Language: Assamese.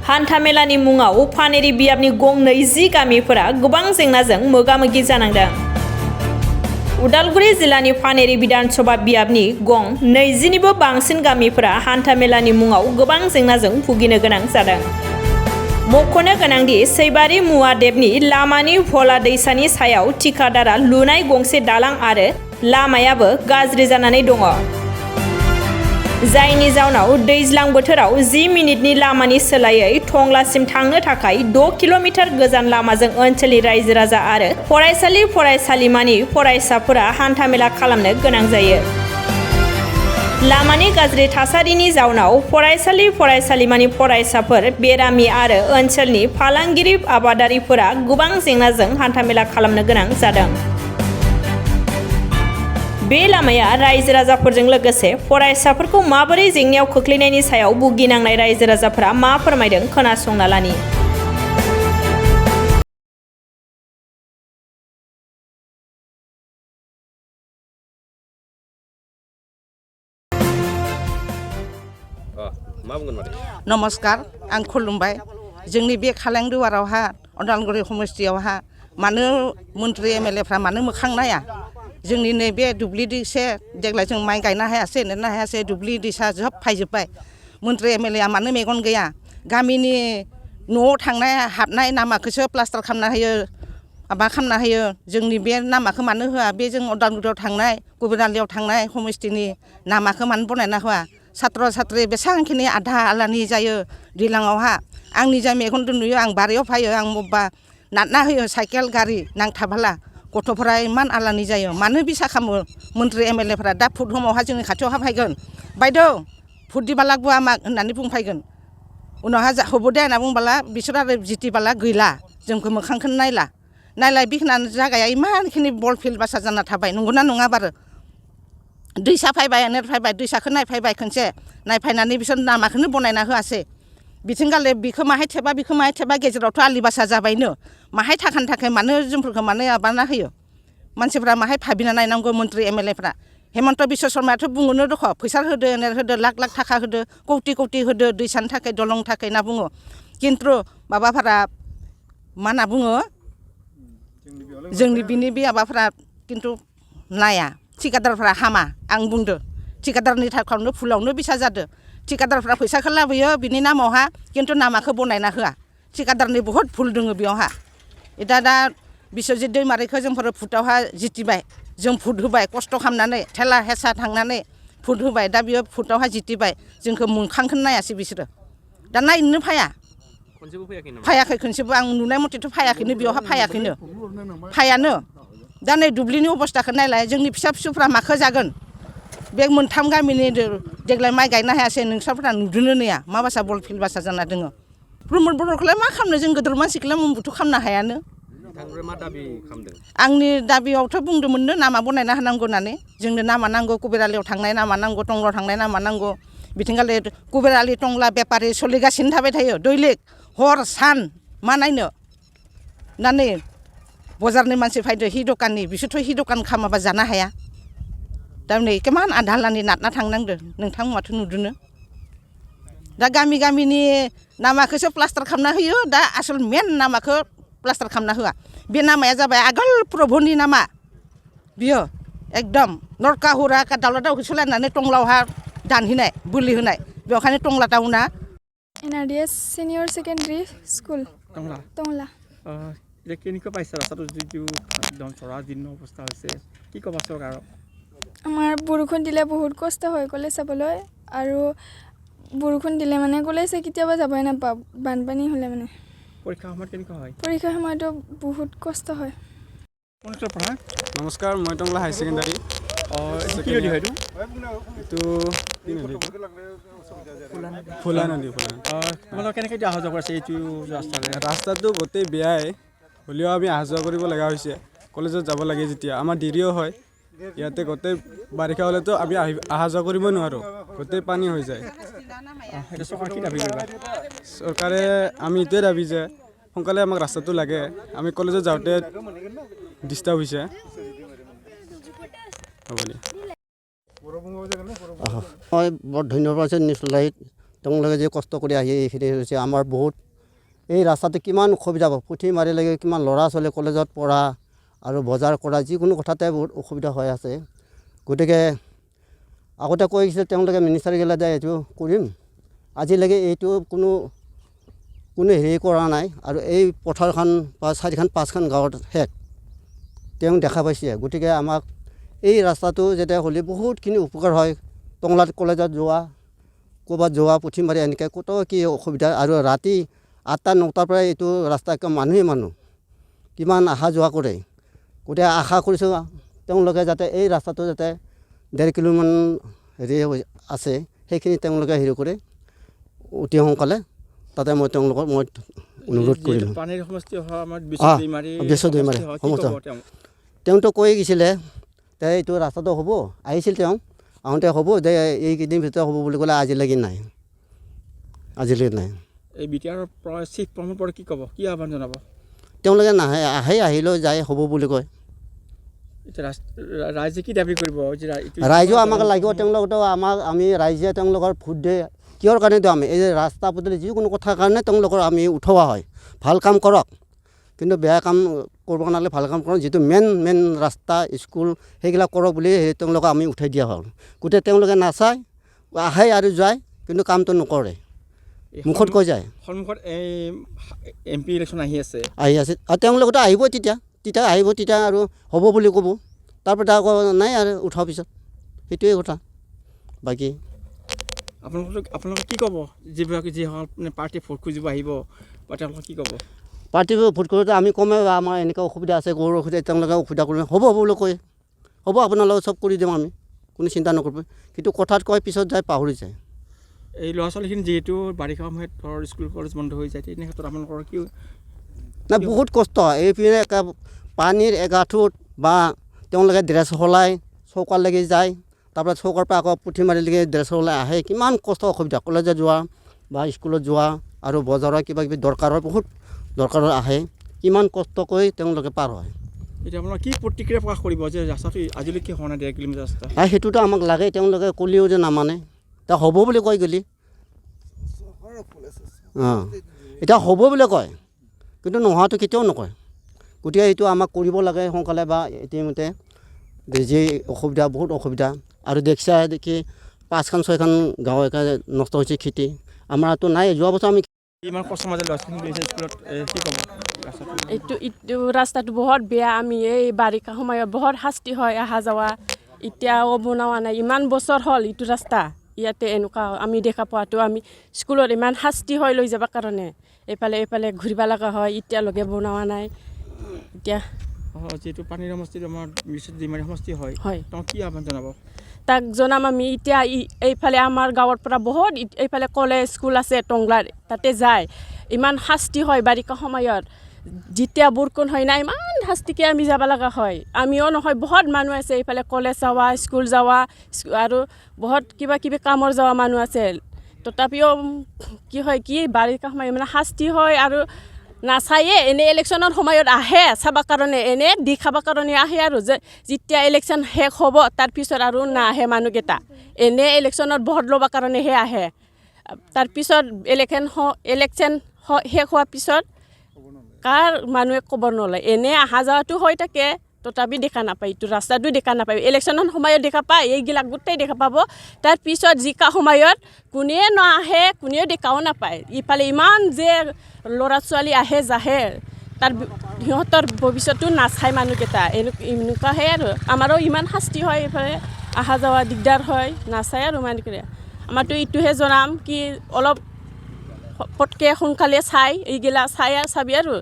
हान्थामेलानि मुङाव फानेरि बियाबनि गं 20 गामिफोरा गोबां जेंनाजों मोगा-मोगि जानांदों। उदालगुरि जिल्लानि फानेरि विधानसभा बियाबनि गं 20निबो बांसिन गामिफोरा हान्थामेलानि मुङाव गोबां जेंनाजों भुगिनो गोनां जादों। मख'नो गोनांदि सैबारि मुवादेबनि लामानि भला दैसानि सायाव थिकादारा लुनाय गंसे दालां आरो लामायाबो गाज्रि जानानै दङ। जायनि जाउनाव दैज्लां बोथोराव 10 मिनिटनि लामानि सोलायै टंलासिम थांनो थाखाय 6 किल'मिटार गोजान लामाजों ओनसोलनि रायजो राजा आरो फरायसालि फरायसालिमानि फरायसाफोरा हान्थामेला खालामनो गोनां जायो। लामानि गाज्रि थासारिनि जाउनाव फरायसालि फरायसालिमानि फरायसाफोर, बेरामि आरो ओनसोलनि फालांगिरि आबादारिफोरा गोबां जेंनाजों हान्थामेला खालामनो गोनां जादों। बे लामाया रायजो राजाफोरजों लोगोसे फरायसाफोरखौ माबोरै जेंनायाव खोख्लैनायनि सायाव भुगिनांनाय रायजो राजाफोरा मा फोरमायदों खोनासंना लानि। नमस्कार, आं खुलुमबाय। जोंनि बे खालें दुवारावहा उदालगुरि समस्थियावहा मानो मन्त्रि एमएलएफ्रा मानो मोखां नाया? जोंनि नैबे दुब्लि दैसे देग्लाय जों माइ गायनो हायासै, नेनो हायासै, दुब्लि दैसा जोब फायजोब्बाय। मन्त्रि एमएलएआ मानो मेगन गैया? गामिनि न'आव थांनाय हाबनाय लामाखौसो प्लास्टार खालामना होयो, माबा खालामना होयो। जोंनि बे लामाखौ मानो होआ? बे जों उदालगुरियाव थांनाय, गुबुरालियाव थांनाय समस्थिनि लामाखौ मानो बनायना होआ? सात्र सात्रि बेसेबांखिनि आधा आलानि जायो दैज्लाङावहा। आं निजा मेगनजों नुयो, आं बारियाव फायो, आं बबेबा नारना होयो साइकेल गारि नांथाबोला गथ'फोरा इमान आलानि जायो। मानो बिसा खालामो मन्त्रि एमएलएफोरा? दा भट समावहा जोंनि खाथियावहा फैगोन, बायदेव भट दिबाला गुवा माग होननानै बुंफैगोन। उनावहा होबो दे होनना बुंबाला बिसोर आरो जितिबाला गैला, जोंखौ मोखांखौनो नायलाय बिखिनानो जागाया इमानखिनि बल फिल्ड बासा जाना थाबाय। नंगौना नङा बारो? दैसा फैबाय, फैबाय दैसाखौ नायफैबाय खनसे, नायफैनानै बिसोर लामाखौनो बनायना होआसै। बिथिंगाले बिखौ माहाय थेबा गेजेरावथ' आलि बासा जाबायनो। माहाय थाखानि थाखाय मानो जोंफोरखौ मानो माबाना होयो? मानसिफ्रा माहाय भाबिना नायनांगौ मन्त्रि एमएलएफ्रा। हेमन्त बिश्व शर्मायाथ' बुङोनो दख' फैसा होदो, होदो लाख लाख थाखा होदो, कौटि कौटि होदो दैसानि थाखाय, दलंनि थाखाय होनना बुङो। खिन्थु माबाफोरा मा होनना बुङो? जोंनि बिनि बे माबाफोरा खिन्थु नाया। थिकादारफ्रा हामा, आं बुंदो। थिकादारनि थाखायनो फुलावनो बिसा जादो। थिकादारफ्रा फैसाखौ लाबोयो बिनि नामावहा, खिन्थु नामाखौ बनायना होआ। थिकादारनि बहुद भुल दङ बेयावहा। दा बिश्वजित दैमारिखौ जोंफोर भुटावहा जितिबाय, जों भुट होबाय खस्थ' खालामनानै थेला हेसा थांनानै भुट होबाय। दा बियो भुटावहा जितिबाय, जोंखौ मोखांखौनो नायासै बिसोरो। दा नायनोनो फायाखै खनसेबो। आं नुनाय मथेथ' फायाखैनो, बेयावहा फायानो। दा नै दुब्लिनि अबस्थाखौ नायलाय, जोंनि फिसा फिसौफ्रा माखौ जागोन? बे मोनथाम गामिनि देग्लाय माइ गायनो हायासै, नोंस्राफोरा नुदोनो नैया मा बासा बल फिल्ड बासा जाना दङ। प्रमद बर'खौलाय मा खालामनो? जों गोदोर मानसिखौलाय मुंबोथ' खालामनो हायानो। आंनि दाबियावथ' बुंदोंमोननो नामा बनायना होनांगौ होननानै। जोंनो नामा नांगौ, कुबेरालियाव थांनाय नामा नांगौ, टंलायाव थांनाय नामा नांगौ। बिथिंगाले कुबेरालि टंला बेपारि सोलिगासिनो थाबाय थायो दैलिक हर सान। मा नायनो? दा नै बजारनि मानसि फैदो हि दखाननि, बिसोरथ' हि दखान खालामाबा जानो हाया। दा नै इमान आधालानि नारना थांनांदो, नोंथांमोनाथ' नुदोनो। दा गामिनि लामाखौसो प्लास्टार खालामना होयो, दा आसल मेन लामाखौ प्लास्टार खालामना होआ। बे लामाया जाबाय आगोल प्रभुनि लामा। बियो एकदम नरकाहुरा दाउला दाउखौ सोलायनानै टंलायावहा दानहैनाय, बोलि होनाय, बेखायनो टंला टाउना NRDS Senior Secondary School Tangla. কেনেকুৱা পাইছে ৰাস্তাটো যিটো একদম চৰাজীৰ্ণ অৱস্থা হৈছে, কি ক'বা চৰকাৰক? আমাৰ বৰষুণ দিলে বহুত কষ্ট হয় কলেজ যাবলৈ, আৰু বৰষুণ দিলে মানে কলেজ কেতিয়াবা যাবই নাপাওঁ বানপানী হ'লে মানে। পৰীক্ষাৰ সময়ত কেনেকুৱা হয়? পৰীক্ষাৰ সময়তো বহুত কষ্ট হয়। নমস্কাৰ, মই টংলা হাই ছেকেণ্ডাৰী। ফুলা নদী। তোমালোকে কেনেকৈ অহা যোৱা কৰিছে এইটো ৰাস্তাৰে? ৰাস্তাটো গোটেই বেয়াই, হ'লেও আমি অহা যোৱা কৰিব লগা হৈছে। কলেজত যাব লাগে যেতিয়া আমাৰ দেৰিও হয়। ইয়াতে গোটেই বাৰিষা হ'লেতো আমি অহা যোৱা কৰিব নোৱাৰোঁ, গোটেই পানী হৈ যায়। চৰকাৰে আমি এইটোৱে দাবী যে সোনকালে আমাক ৰাস্তাটো লাগে। আমি কলেজত যাওঁতে ডিষ্টাৰ্ব হৈছে। মই বৰ ধন্যবাদ নিউজ লাইট তেওঁলোকে যে কষ্ট কৰি আহি এইখিনি হৈছে আমাৰ বহুত এই ৰাস্তাটো কিমান অসুবিধা হ'ব পুথিমাৰিলৈকে কিমান ল'ৰা ছোৱালী কলেজত পঢ়া আৰু বজাৰ কৰা যিকোনো কথাতে বহুত অসুবিধা হৈ আছে গতিকে আগতে কৈ গৈছিল তেওঁলোকে মিনিষ্টাৰগিলা যে এইটো কৰিম আজিলৈকে এইটো কোনো হেৰি কৰা নাই আৰু এই পথাৰখন বা 4খন 5খন গাঁৱত শেষ তেওঁ দেখা পাইছে গতিকে আমাক এই ৰাস্তাটো যেতিয়া হ'লে বহুতখিনি উপকাৰ হয় টংলাত কলেজত যোৱা ক'ৰবাত যোৱা পুথিমাৰি এনেকৈ ক'ত কি অসুবিধা আৰু ৰাতি 8টা 9টাৰ পৰাই এইটো ৰাস্তা মানুহ কিমান অহা যোৱা কৰে গতিকে আশা কৰিছোঁ তেওঁলোকে যাতে এই ৰাস্তাটো যাতে 1.5 কিলোমিটাৰমান হেৰি আছে সেইখিনি তেওঁলোকে হেৰি কৰে অতি সোনকালে তাতে মই তেওঁলোকৰ অনুৰোধ কৰিলোঁ পানীৰ সমষ্টি অহা আমাৰ বিশ্বদৈমাৰী সমস্যা তেওঁতো কৈ গৈছিলে যে এইটো ৰাস্তাটো হ'ব আহিছিল তেওঁ আহোঁতে হ'ব যে এইকেইদিন ভিতৰত হ'ব বুলি ক'লে আজিলৈকে নাই এই বিটিআৰৰ চিফ প্ৰমোটৰ কি ক'ব কি আহ্বান জনাব তেওঁলোকে নাহে আহিলেও যায় হ'ব বুলি কয় এতিয়া ৰাইজে কি দাবী কৰিব ৰাইজেও আমাক লাগিব তেওঁলোকতো আমি ৰাইজে তেওঁলোকৰ ভোট দিয়ে কিহৰ কাৰণে দিওঁ আমি এই ৰাস্তা পদূলি যিকোনো কথাৰ কাৰণে তেওঁলোকৰ আমি উঠোৱা হয় ভাল কাম কৰক কিন্তু বেয়া কাম কৰিব নালাগে ভাল কাম কৰক যিটো মেইন ৰাস্তা স্কুল সেইবিলাক কৰক বুলি তেওঁলোকক আমি উঠাই দিয়া হ'ল গোটেই তেওঁলোকে নাচায় আহে আৰু যায় কিন্তু কামটো নকৰে মুখত কৈ যায় সন্মুখত এই MP ইলেকশ্যন আহি আছে আৰু তেওঁলোকতো আহিব তেতিয়া আহিব তেতিয়া আৰু হ'ব বুলি ক'ব তাৰপৰা আকৌ নাই আৰু উঠাৰ পিছত সেইটোৱে কথা বাকী আপোনালোকে কি ক'ব যিসকল পাৰ্টি ভোট খুজিব আহিব বা তেওঁলোকে কি ক'ব পাৰ্টি ভোট কৰোঁতে আমি কমেই আমাৰ এনেকুৱা অসুবিধা আছে গৰুৰ অসুবিধা তেওঁলোকে অসুবিধা কৰিব হ'ব বুলি কয় হ'ব আপোনালোকে চব কৰি দিম আমি কোনো চিন্তা নকৰিব কিন্তু কথাত কয় পিছত যায় পাহৰি যায় এই ল'ৰা ছোৱালীখিনি যিহেতু বাৰিষা সময়ত ধৰ স্কুল কলেজ বন্ধ হৈ যায় তেনে ক্ষেত্ৰত আপোনালোকৰ কি নাই বহুত কষ্ট এইপিনে পানীৰ এগাঁঠুত বা তেওঁলোকে ড্ৰেছ সলাই চৌকালৈকে যায় তাৰপৰা চৌকাৰ পৰা আকৌ পুথিমাৰিলৈকে ড্ৰেছ সলাই আহে কিমান কষ্ট অসুবিধা কলেজত যোৱা বা স্কুলত যোৱা আৰু বজাৰৰ কিবা কিবি দৰকাৰৰ বহুত দৰকাৰত আহে কিমান কষ্ট কৰি তেওঁলোকে পাৰ হয় এতিয়া আপোনালোকে কি প্ৰতিক্ৰিয়া প্ৰকাশ কৰিব যে ৰাস্তাটো আজিলৈকে হোৱা নাই 1.5 কিলোমিটাৰ ৰাস্তা সেইটোতো আমাক লাগে তেওঁলোকে ক'লেও যে নামানে এতিয়া হ'ব বুলি কয় গ'লি এতিয়া হ'ব বুলি কয় কিন্তু নোহোৱাটো কেতিয়াও নকয় গতিকে এইটো আমাক কৰিব লাগে সোনকালে বা ইতিমধ্যে যি অসুবিধা বহুত অসুবিধা আৰু দেখিছা দেখি 5খন 6খন গাঁও নষ্ট হৈছে খেতি আমাৰতো নাই যোৱা বছৰ আমি ইমান কষ্ট মাজে ল'ৰা ছোৱালী স্কুলত কি ক'ব এইটো ৰাস্তাটো বহুত বেয়া আমি এই বাৰিষা সময়ত বহুত শাস্তি হয় অহা যোৱা এতিয়াও বনোৱা নাই ইমান বছৰ হ'ল এইটো ৰাস্তা ইয়াতে এনেকুৱা আমি দেখা পোৱাটো আমি স্কুলত ইমান শাস্তি হয় লৈ যাব কাৰণে এইফালে ঘূৰিব লগা হয় এতিয়ালৈকে বনোৱা নাই এতিয়া যিহেতু পানীৰ সমষ্টিত আমাৰ বিশ্বদৈমাৰী সমষ্টি হয় তেওঁ কি আহ্বান জনাব তাক জনাম আমি এতিয়া এইফালে আমাৰ গাঁৱৰ পৰা বহুত এইফালে কলেজ স্কুল আছে টংলাৰ তাতে যায় ইমান শাস্তি হয় বাৰিষা সময়ত যেতিয়া বৰষুণ হয় না ইমান শাস্তিকে আমি যাব লগা হয় আমিও নহয় বহুত মানুহ আছে এইফালে কলেজ যাৱা স্কুল যাৱা আৰু বহুত কিবা কিবি কামৰ যাৱা মানুহ আছে তথাপিও কি হয় কি বাৰিষা সময় মানে শাস্তি হয় আৰু নাচায়ে এনে ইলেকশ্যনৰ সময়ত আহে চাব কাৰণে এনে দি খাব কাৰণে আহে আৰু যে যেতিয়া ইলেকশ্যন শেষ হ'ব তাৰপিছত আৰু নাহে মানুহকেইটা এনে ইলেকশ্যনত ভোট ল'বৰ কাৰণেহে আহে তাৰপিছত ইলেকশ্যন শেষ হোৱাৰ পিছত কাৰ মানুহে ক'ব নলয় এনে অহা যোৱাটো হৈ থাকে তথাপি দেখা নাপায় এইটো ৰাস্তাটো দেখা নাপায় ইলেকশ্যনৰ সময়ত দেখা পায় এইবিলাক গোটেই দেখা পাব তাৰপিছত জিকা সময়ত কোনে নাহে কোনেও দেখাও নাপায় ইফালে ইমান যে ল'ৰা ছোৱালী আহে যাহে তাৰ সিহঁতৰ ভৱিষ্যতো নাচায় মানুহকেইটা এনেকুৱাহে আৰু আমাৰো ইমান শাস্তি হয় এইফালে অহা যোৱা দিগদাৰ হয় নাচায় আৰু মানুহকেইটা আমাৰতো এইটোহে জনাম কি অলপ পটকৈ সোনকালে চাই এইগিলা চাই চাবি আৰু